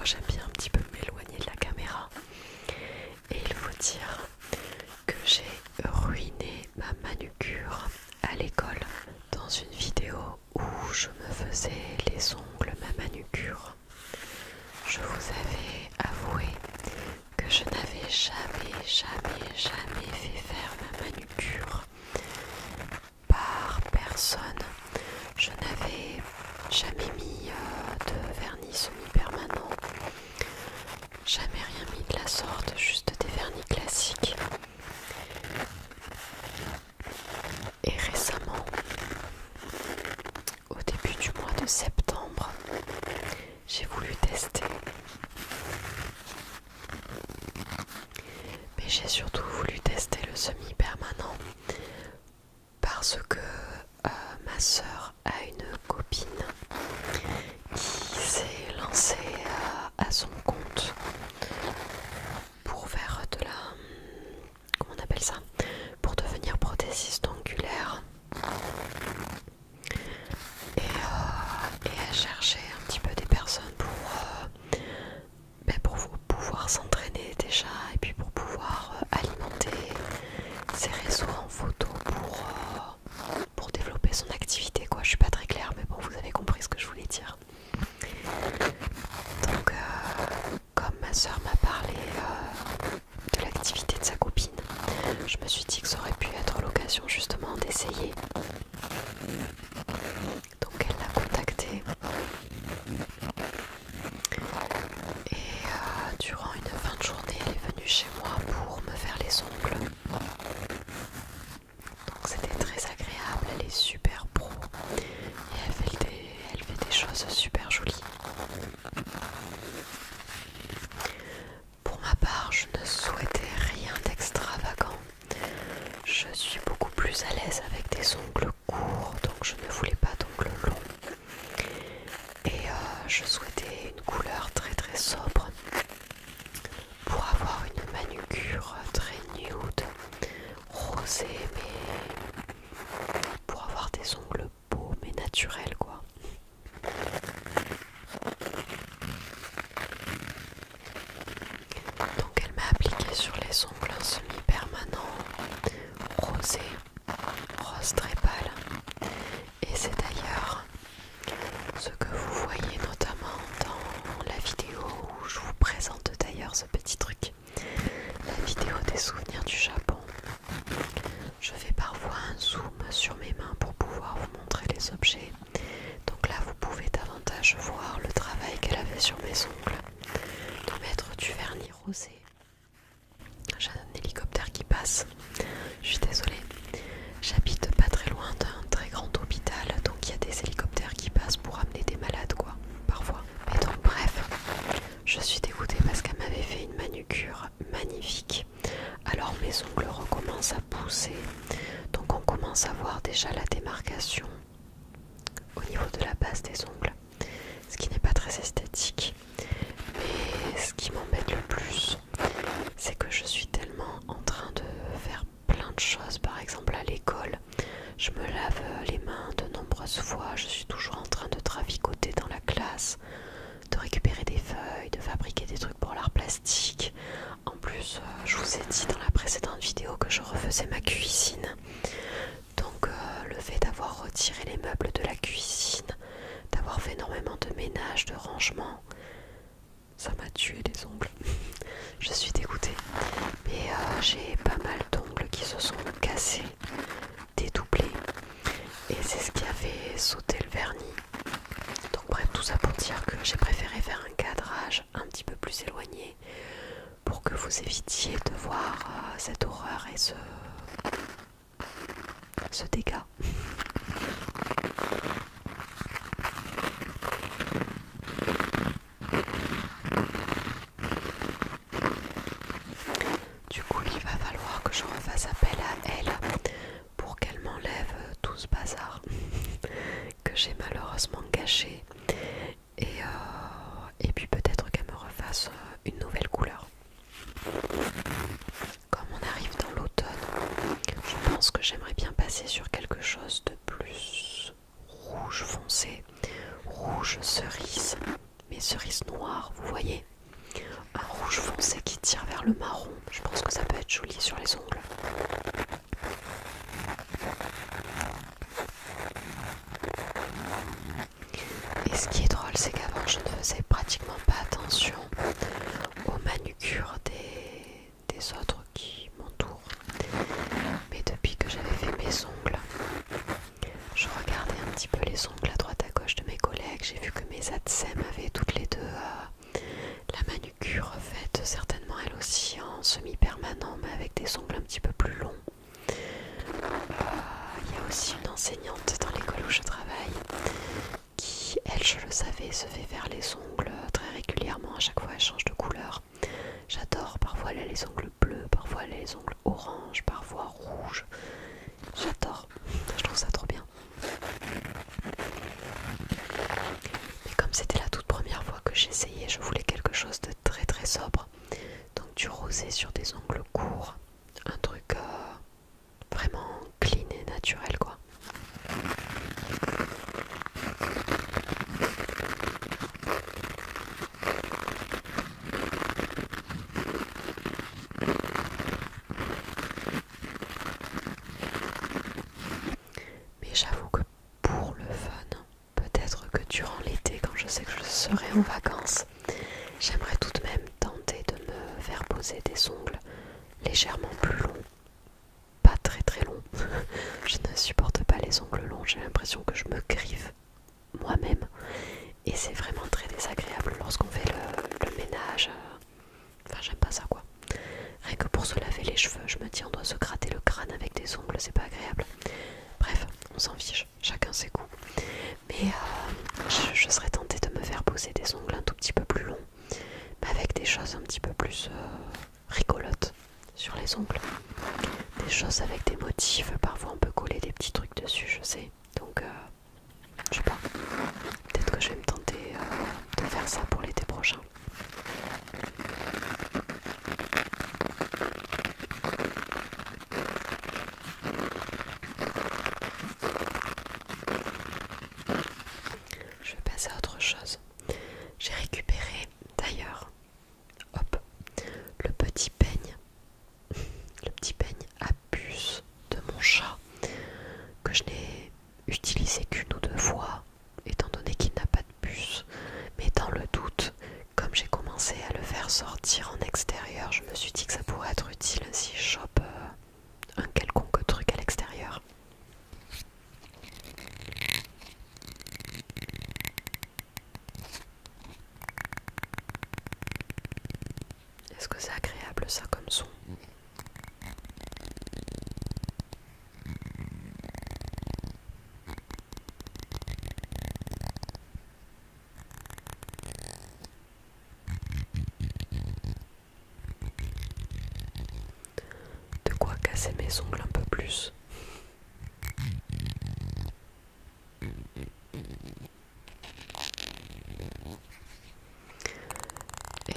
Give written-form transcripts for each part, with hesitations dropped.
fois j'aime bien un petit peu m'éloigner de la caméra. Et il faut dire que j'ai ruiné ma manucure à l'école dans une vidéo où je me faisais les ongles, ma manucure. Je vous avais avoué que je n'avais jamais fait faire ma manucure par personne. Je n'avais jamais mis de vernis semi-permanent, jamais rien mis de la sorte, juste des vernis classiques. Et récemment, au début du mois de septembre, j'ai voulu tester. Mais j'ai surtout voulu tester le semi-permanent parce que ma sœur a une copine qui s'est lancée à son compte pour faire de la... comment on appelle ça? Pour devenir prothésiste ongulaire. Et elle cherchait un petit peu des personnes pour pouvoir s'entraîner déjà et puis pour pouvoir alimenter ses réseaux en photo pour développer son activité quoi. Je suis pas très claire mais bon vous avez compris ce que je voulais dire. Donc comme ma soeur m'a parlé de l'activité de sa copine, je me suis dit que ça aurait pu être l'occasion justement d'essayer. Donc elle l'a contacté et durant une fin de journée elle est venue chez moi pour me faire les ongles. Donc c'était très agréable, elle est super pro et elle fait des choses super jolies. Pour ma part, je ne souhaitais rien d'extravagant. Je suis beaucoup plus à l'aise avec des ongles courts, donc je ne voulais pas d'ongles longs. Et je souhaitais une couleur très très sobre pour avoir une manucure très nude, rosée, mais pour avoir des ongles beaux mais naturels quoi. Donc elle m'a appliqué sur les ongles un semi-permanent rosé, rose très pâle. Et c'est d'ailleurs ce que vous voyez notamment dans la vidéo où je vous présente d'ailleurs ce petit truc. La vidéo des souvenirs du Japon. Je fais parfois un zoom sur mes mains pour pouvoir vous montrer les objets. Donc là vous pouvez davantage voir le travail qu'elle avait sur mes ongles. De mettre du vernis rosé. J'ai un hélicoptère qui passe. Je suis désolée. J'habite pas très loin d'un très grand hôpital, donc il y a des hélicoptères qui passent pour amener des malades quoi, parfois. Mais donc bref, je suis dégoûtée parce qu'elle m'avait fait une manucure magnifique. Alors mes ongles recommencent à pousser, donc on commence à voir déjà la démarcation au niveau de la base des ongles, ce qui n'est pas très esthétique. Mais ce qui m'embête le plus, c'est que je suis tellement en train de faire plein de choses. Par exemple à l'école, je me lave les mains de nombreuses fois, je suis toujours en train de traficoter dans la classe, de récupérer des feuilles, de fabriquer des trucs pour l'art plastique. En plus, je vous ai dit dans la précédente vidéo que je refaisais ma cuisine. Donc le fait d'avoir retiré les meubles de la cuisine, d'avoir fait énormément de ménage, de rangement, ça m'a tué les ongles. Je suis dégoûtée. Mais j'ai pas mal d'ongles qui se sont cassés, dédoublés. Et c'est ce qui a fait sauter le vernis. Donc bref, tout ça pour dire que j'ai préféré faire un cadrage un petit peu plus éloigné pour que vous évitiez de voir cette horreur et ce dégât. Du coup, il va falloir que je refasse appel à elle pour qu'elle m'enlève tout ce bazar que j'ai malheureusement gâché. Et puis peut-être qu'elle me refasse une nouvelle couleur. Comme on arrive dans l'automne, je pense que j'aimerais bien passer sur quelque chose de plus rouge foncé, rouge cerise, mais cerise noire, vous voyez. bleu marron. Je pense que ça peut être joli sur les ongles. Et ce qui est drôle, c'est qu'avant je ne faisais pratiquement pas attention aux manucures des autres qui m'entourent. Mais depuis que j'avais fait mes ongles, je regardais un petit peu les ongles à droite à gauche de mes collègues. J'ai vu que mes ATSEM avaient toutes les deux la manucure faite certainement elle aussi en semi-permanent, mais avec des ongles un petit peu plus longs. Il y a aussi une enseignante dans l'école où je travaille qui, elle, je le savais, se fait faire les ongles très régulièrement. À chaque fois elle change de couleur. J'adore, parfois elle a les ongles bleus, parfois elle a les ongles orange, parfois rouge. J'adore, je trouve ça trop bien. Mais comme c'était la toute première fois que j'essayais, je voulais quelque chose de très très sobre. Donc du rosé sur des ongles courts, un truc vraiment clean et naturel quoi. Mais j'avoue que pour le fun, peut-être que durant l'été, quand je sais que je serai en vacances, j'aimerais tout de même tenter de me faire poser des ongles légèrement plus longs. Pas très très longs. Je ne supporte pas les ongles longs, j'ai l'impression que je me griffe moi-même. Et c'est vraiment très désagréable lorsqu'on fait le ménage. Enfin, j'aime pas ça quoi. Rien que pour se laver les cheveux, je me dis on doit se gratter le crâne avec des ongles, c'est pas agréable. Bref, on s'en fiche, chacun ses goûts. Mais je serais tentée de me faire poser des ongles un tout petit peu plus longs, mais avec des choses un petit peu plus rigolotes sur les ongles. Des choses avec des motifs, parfois on peut coller des petits trucs dessus, je sais. Donc, je sais pas, peut-être que je vais me tenter de faire ça pour l'été prochain. Je vais passer à autre chose. J'ai récupéré d'ailleurs, hop, le petit peigne à puce de mon chat que je n'ai utilisé qu'une ou deux fois étant donné qu'il n'a pas de puce. Mais dans le doute, comme j'ai commencé à le faire sortir en extérieur, je me suis dit que ça pourrait être utile si je chope un quelconque truc à l'extérieur. Est-ce que c'est agréable ça comme son? De quoi casser mes ongles un peu plus. Et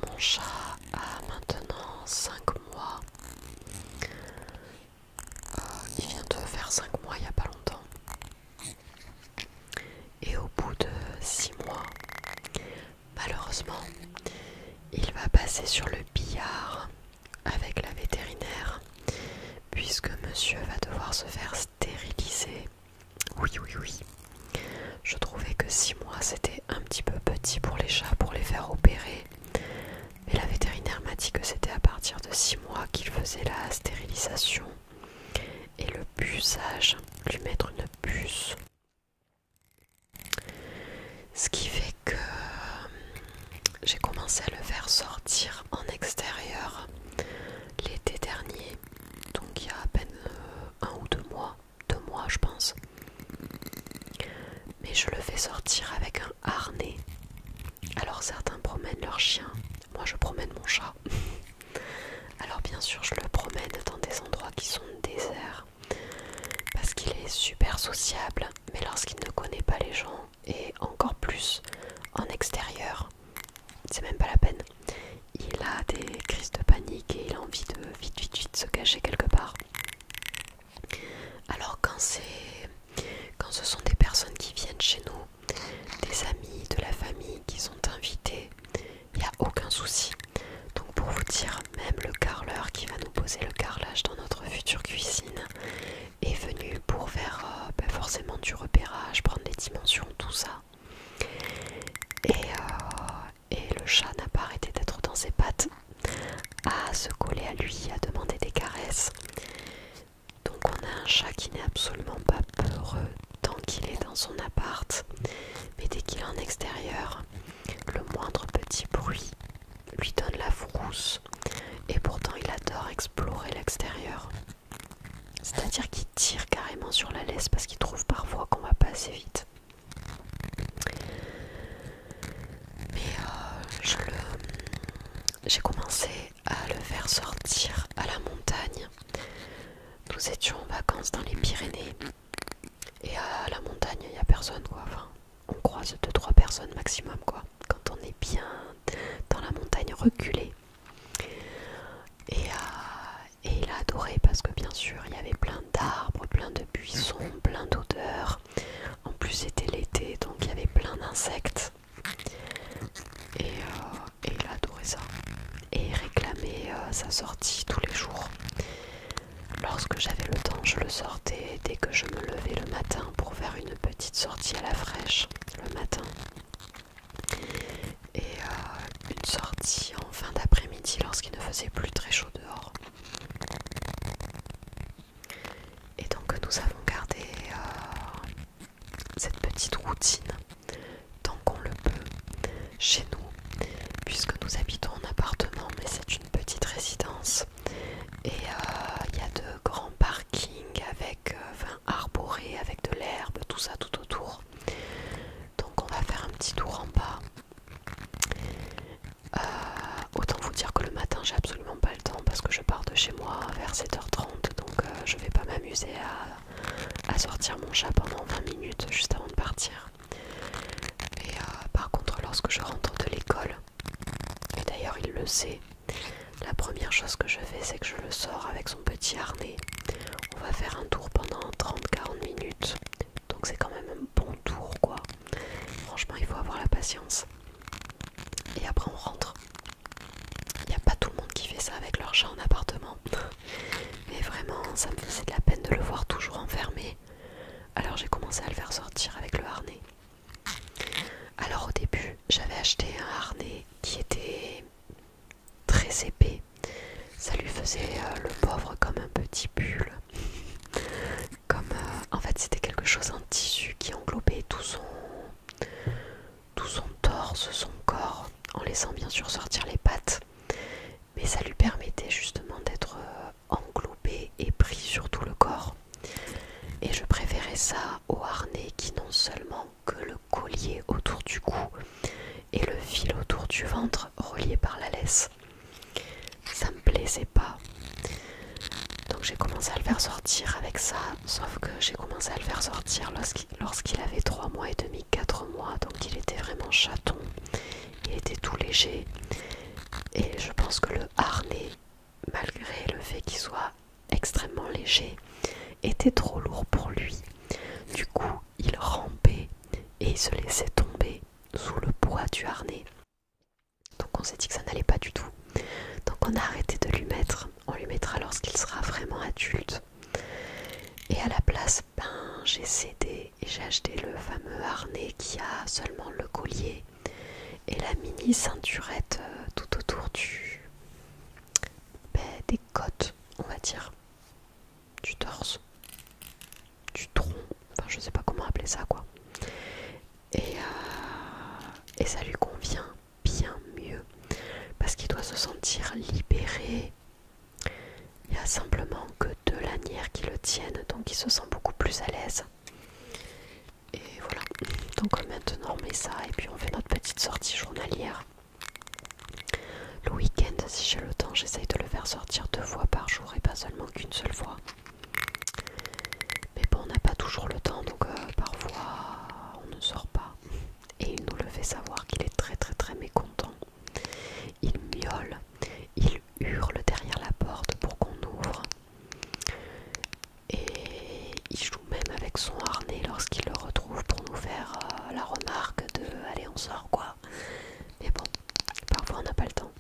mon chat a maintenant 5 mois. Il vient de faire 5 mois il n'y a pas longtemps. Et au bout de 6 mois, malheureusement, il va passer sur le billard avec la vétérinaire, puisque monsieur va devoir se faire stériliser. Oui. Je trouvais que 6 mois c'était un petit peu petit pour les chats pour les faire opérer. Mais la vétérinaire m'a dit que c'était à partir de 6 mois qu'il faisait la stérilisation et le puçage, lui mettre une puce. Ce qui fait que j'ai commencé à le faire sortir en extérieur l'été dernier, donc il y a à peine 1 ou 2 mois, 2 mois je pense. Mais je le fais sortir avec un harnais. Alors certains promènent leur chien, moi je promène mon chat. Alors bien sûr je le promène dans des endroits qui sont déserts, parce qu'il est super sociable, mais lorsqu'il ne connaît pas les gens, et encore plus en extérieur, c'est même pas la peine. Il a des crises de panique et il a envie de vite se cacher quelque part. Alors quand ce sont des personnes qui viennent chez nous, des amis, de la famille qui sont invités, il n'y a aucun souci. Donc pour vous dire, petit bruit lui donne la frousse et pourtant il adore explorer l'extérieur. C'est-à-dire qu'il tire carrément sur la laisse parce qu'il trouve parfois qu'on va pas assez vite. Mais j'ai commencé à le faire sortir à la montagne. Nous étions en vacances dans les Pyrénées et à la montagne il n'y a personne quoi. Enfin, on croise 2-3 personnes maximum quoi. Quand on est bien dans la montagne reculée. Et il a adoré parce que bien sûr il y avait plein d'arbres, plein de buissons, plein d'odeurs. En plus c'était l'été donc il y avait plein d'insectes. Et il a adoré ça. Et il réclamait sa sortie tous les jours. Lorsque j'avais le temps, je le sortais dès que je me levais le matin pour faire une petite sortie à la fraîche le matin. Et une sortie en fin d'après-midi lorsqu'il ne faisait plus très chaud dehors. Et donc nous avons gardé cette petite routine tant qu'on le peut chez nous, puisque nous habitons en appartement, mais c'est une petite résidence. Et il y a de grands parkings avec, arborés avec de l'herbe, tout ça tout autour. Donc on va faire un petit tour en bas. Autant vous dire que le matin j'ai absolument pas le temps parce que je pars de chez moi vers 7h30, donc je vais pas m'amuser à sortir mon chat pendant 20 minutes juste avant de partir. Et par contre lorsque je rentre de l'école, et d'ailleurs il le sait, la première chose que je fais c'est que je le sors avec son petit harnais. On va faire un tour pendant 30-40 minutes, donc c'est quand même un bon tour quoi. Franchement il faut avoir la patience. Et après on rentre. Il n'y a pas tout le monde qui fait ça avec leur chat en appartement. Mais vraiment, ça me faisait de la peine de le voir toujours enfermé. Alors j'ai commencé à le faire sortir avec le harnais. Alors au début, j'avais acheté un harnais qui était très épais. Ça lui faisait le pauvre comme un petit pull. Comme en fait c'était quelque chose en tissu qui englobait tout son torse, son corps, en laissant bien sûr sortir les pattes. Mais ça lui permettait justement d'être englobé et pris sur tout le corps. Et je préférais ça au harnais qui non seulement que le collier autour du cou et le fil autour du ventre relié par la laisse. Ça me plaisait pas. Donc j'ai commencé à le faire sortir avec ça, sauf que j'ai commencé à le faire sortir lorsqu'il avait 3 mois et demi, 4 mois, donc il était vraiment chaton, il était tout léger. Et je pense que le harnais, malgré le fait qu'il soit extrêmement léger, était trop lourd pour lui. Du coup, il rampait et il se laissait tomber sous le poids du harnais. Donc on s'est dit que ça n'allait pas du tout. Donc on a arrêté de lui mettre. On lui mettra lorsqu'il sera vraiment adulte. Et à la place, j'ai cédé et j'ai acheté le fameux harnais qui a seulement le collier et la mini ceinturette tout autour des côtes, on va dire, du torse, du tronc, enfin je sais pas comment appeler ça quoi. Et ça lui convient bien mieux parce qu'il doit se sentir libéré. Il y a simplement que 2 lanières qui le tiennent, donc il se sent beaucoup plus à l'aise. Et voilà, donc maintenant on met ça et puis on fait notre petite sortie journalière. Le week-end, si j'ai le temps, j'essaye de le faire sortir 2 fois par jour et pas seulement qu'une seule fois. Mais bon, on n'a pas toujours le temps, donc parfois on ne sort pas. Et il nous le fait savoir qu'il est très très très mécontent. Il miaule, il hurle derrière la porte pour qu'on ouvre. Et il joue même avec son harnais lorsqu'il le retrouve pour nous faire la remarque de « allez on sort quoi ». Mais bon, parfois on n'a pas le temps.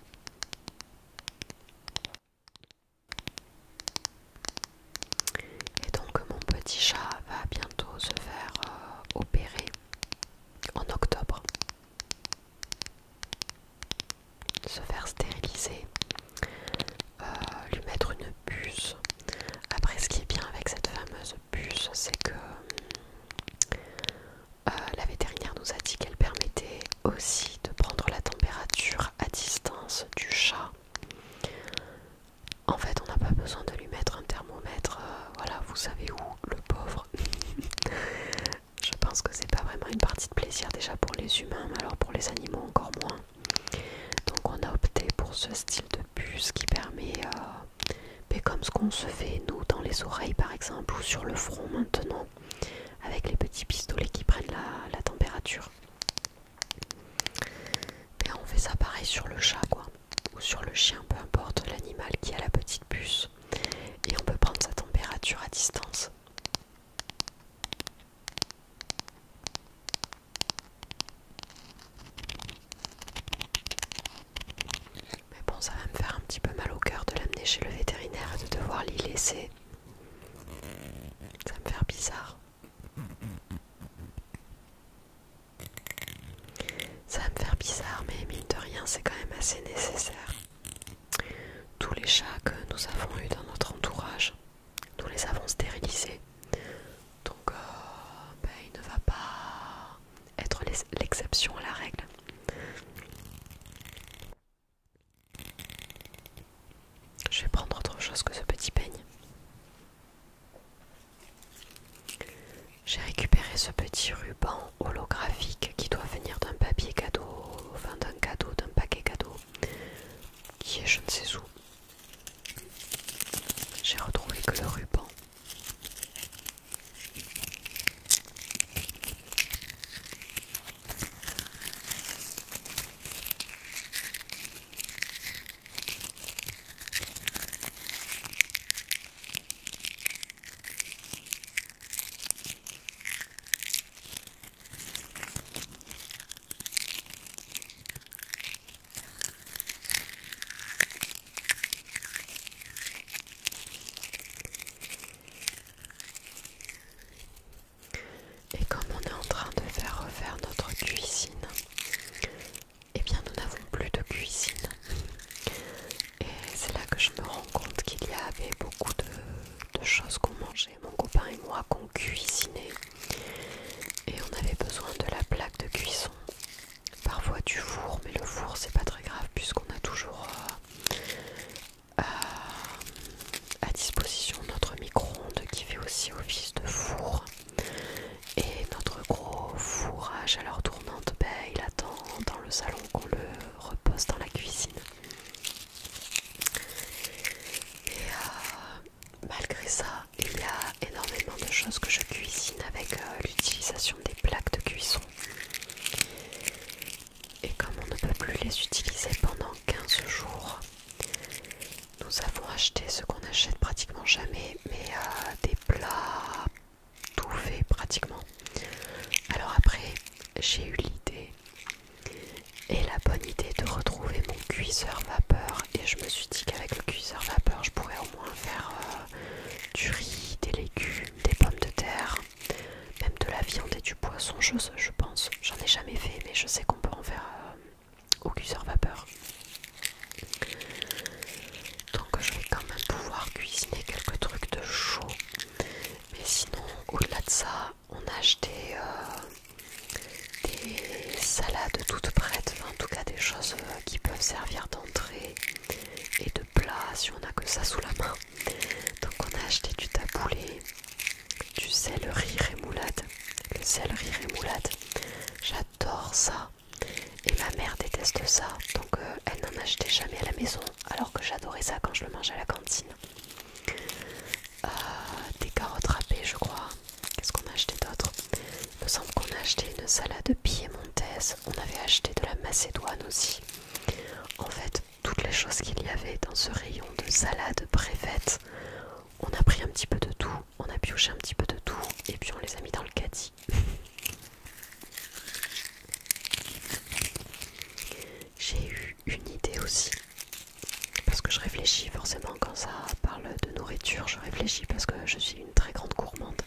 Et donc mon petit chat va bientôt se faire opérer en octobre. Se faire stériliser, lui mettre une puce. Après ce qui est bien avec cette fameuse puce, c'est que la vétérinaire nous a dit qu'elle permettait aussi de prendre la température toujours ce style de puce qui permet, comme ce qu'on se fait nous dans les oreilles par exemple, ou sur le front maintenant, avec les petits pistolets qui prennent la température. Mais on fait ça pareil sur le chat quoi, ou sur le chien, peu importe l'animal qui a la petite puce. Et on peut prendre sa température à distance. Mais bon, ça va me faire un petit peu mal au cœur de l'amener chez le vétérinaire et de devoir l'y laisser. Ça va me faire bizarre. Ça va me faire bizarre, mais mine de rien, c'est quand même assez nécessaire. Tous les chats que nous avons eus dans notre entourage, nous les avons stérilisés. Donc, il ne va pas être l'exception à la règle. Je vais prendre autre chose que ce petit peigne. J'ai récupéré ce petit ruban holographique qui doit venir d'un papier cadeau, enfin d'un cadeau, d'un paquet cadeau, qui est je ne sais où. J'ai retrouvé que le ruban. Et comme on est en train de faire refaire notre cuisine, eh bien nous n'avons plus de cuisine. Et c'est là que je me rends compte qu'il y avait beaucoup de choses qu'on mangeait, mon copain et moi, qu'on cuisinait. Et on avait besoin de la plaque de cuisson. Parfois du four, mais le four c'est pas très grave puisqu'on a toujours à disposition notre micro-ondes qui fait aussi office de four. Et notre gros four à chaleur tournante, il attend dans le salon qu'on le repose dans la cuisine. Et malgré ça, il y a énormément de choses que je cuisine avec l'utilisation des plaques de cuisson. Et comme on ne peut plus les utiliser pendant 15 jours, nous avons acheté ce qu'on achète pratiquement jamais, mais des plats tout faits pratiquement. Alors après, j'ai eu l'idée et la bonne idée de retrouver mon cuiseur vapeur, et je me suis dit qu'avec le cuiseur vapeur, je pourrais au moins faire du riz, des légumes, des pommes de terre, même de la viande et du poisson, je pense. J'en ai jamais fait, mais je sais qu'on peut en faire au cuiseur vapeur. Donc je vais quand même pouvoir cuisiner quelques trucs de chaud. Mais sinon, au-delà de ça, on a acheté des salades toutes prêtes, enfin, en tout cas des choses qui peuvent servir d'entrée et de plat si on n'a que ça sous la main. Donc on a acheté du taboulé, du céleri rémoulade. Le céleri rémoulade, j'adore ça. Et ma mère déteste ça, donc elle n'en achetait jamais à la maison, alors que j'adorais ça quand je le mangeais à la cantine. Des carottes râpées, je crois. Qu'est-ce qu'on a acheté d'autre? Il me semble qu'on a acheté une salade piémontaise. On avait acheté de la macédoine aussi. En fait, toutes les choses qu'il y avait dans ce rayon de salade préfaites, on a pris un petit peu de tout, on a pioché un petit peu de tout, et puis on les a mis dans le caddie. J'ai eu une idée aussi, parce que je réfléchis forcément quand ça parle de nourriture, je réfléchis parce que je suis une très grande gourmande.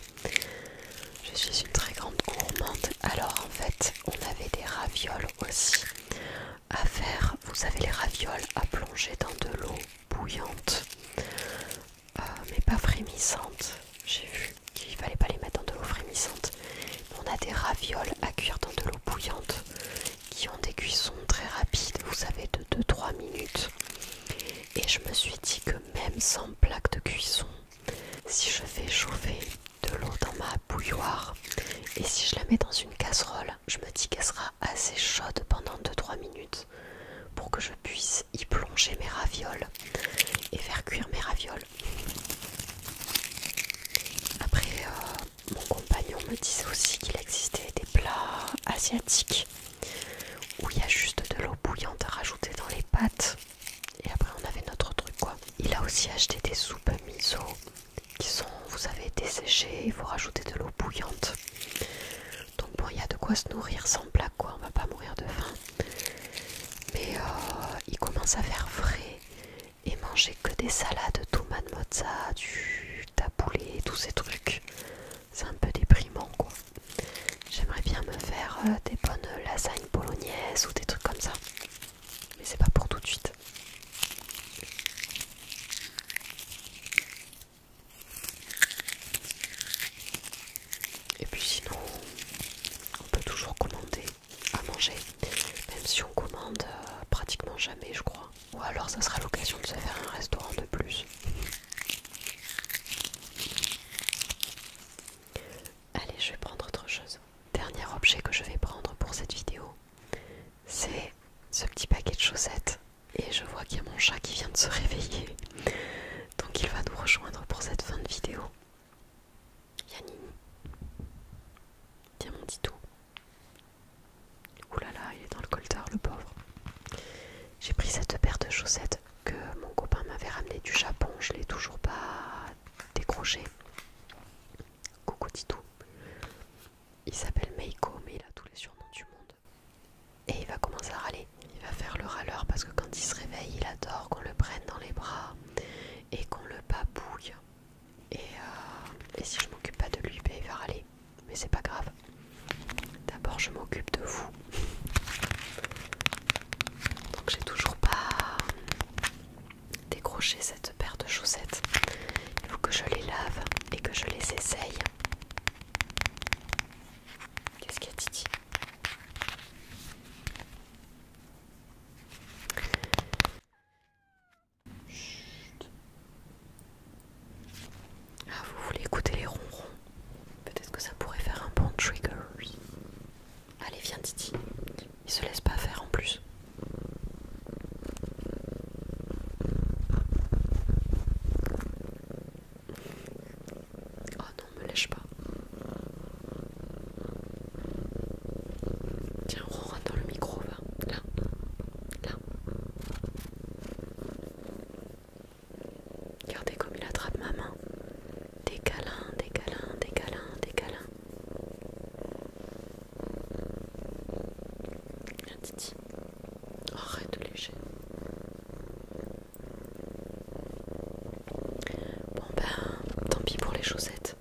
Je suis une très grande gourmande. Alors en fait, on avait des ravioles aussi à faire. Vous savez, les ravioles à plonger dans de l'eau bouillante, mais pas frémissante. J'ai vu qu'il fallait pas les mettre dans de l'eau frémissante. On a des ravioles à cuire dans de l'eau bouillante qui ont des cuissons très rapides, vous savez, de 2-3 minutes. Et je me suis dit que même sans plaque de cuisson, si je fais chauffer de l'eau dans ma bouilloire et si je la mets dans une casserole, je me dis qu'elle sera assez chaude pendant 2-3 minutes pour que je puisse y plonger mes ravioles et faire cuire mes ravioles. Après, mon compagnon me disait aussi qu'il existait des plats asiatiques où il y a juste de l'eau bouillante à rajouter dans les pâtes et après on avait notre truc quoi. Il a aussi acheté des soupes miso qui sont, vous savez, desséchées, il faut rajouter de l'eau bouillante. Donc bon, il y a de quoi se nourrir sans blague quoi, on va pas mourir de faim. Mais il commence à faire frais et manger que des salades, tomates mozza, du taboulé, tous ces trucs. C'est un peu déprimant quoi. J'aimerais bien me faire des bonnes lasagnes bolognaises ou des trucs comme ça. Mais c'est pas pour tout de suite. Et puis sinon, on peut toujours commander à manger. Même si on commande pratiquement jamais je crois. Ou alors ça sera l'occasion de se faire un restaurant de plus. Allez, je vais prendre autre chose. Dernier objet que je vais prendre pour cette vidéo, c'est ce petit paquet de chaussettes. Et je vois qu'il y a mon chat qui vient de se réveiller. Donc il va nous rejoindre pour cette fin de vidéo. Yanni, tiens mon titou. Ouh là là, il est dans le coltard le pauvre. J'ai pris cette paire de chaussettes que mon copain m'avait ramené du Japon. Je l'ai toujours pas décroché. Coucou titou. Il s'appelle Meiko mais il a tous les surnoms du monde. Et il va commencer à râler. Il va faire le râleur parce que quand il se réveille, il adore qu'on le prenne dans les bras et qu'on le babouille. Et si je m'occupe pas de lui, ben il va râler. Mais c'est pas grave. D'abord je m'occupe de vous. Donc j'ai toujours pas décroché cette paire de chaussettes. Il faut que je les lave et que je les essaye. Qu'est-ce qu'il y a Titi? Chut. Ah, vous voulez écouter les ronrons? Peut-être que ça pourrait faire un bon trigger. Allez, viens Titi. Il se laisse pas faire en plus. Oh non, me lèche pas. Tiens, on ronronne dans le micro, va. Là. Là. Regardez comme il attrape ma main. Des câlins, des câlins, des câlins, des câlins. Viens Titi. Arrête de lécher. Bon ben, tant pis pour les chaussettes.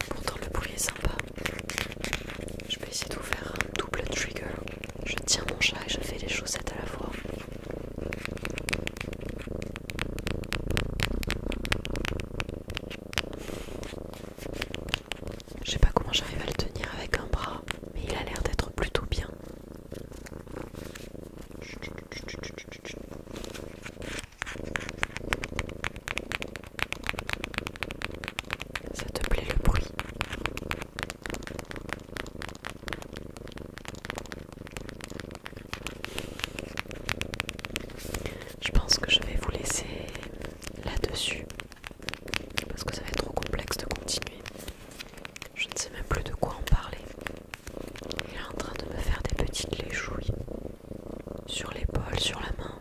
Pourtant le bruit est sympa. Je peux essayer de vous faire un double trigger. Je tiens mon chat et je fais les chaussettes à la fois. Je sais pas comment j'arrive à le tenir avec un bras, mais il a l'air d'être plutôt bien. Ça te plaît le bruit? Je pense que je vais vous laisser là-dessus parce que ça va être trop complexe de continuer. Je ne sais même plus de quoi en parler. Il est en train de me faire des petites léchouilles sur l'épaule, sur la main.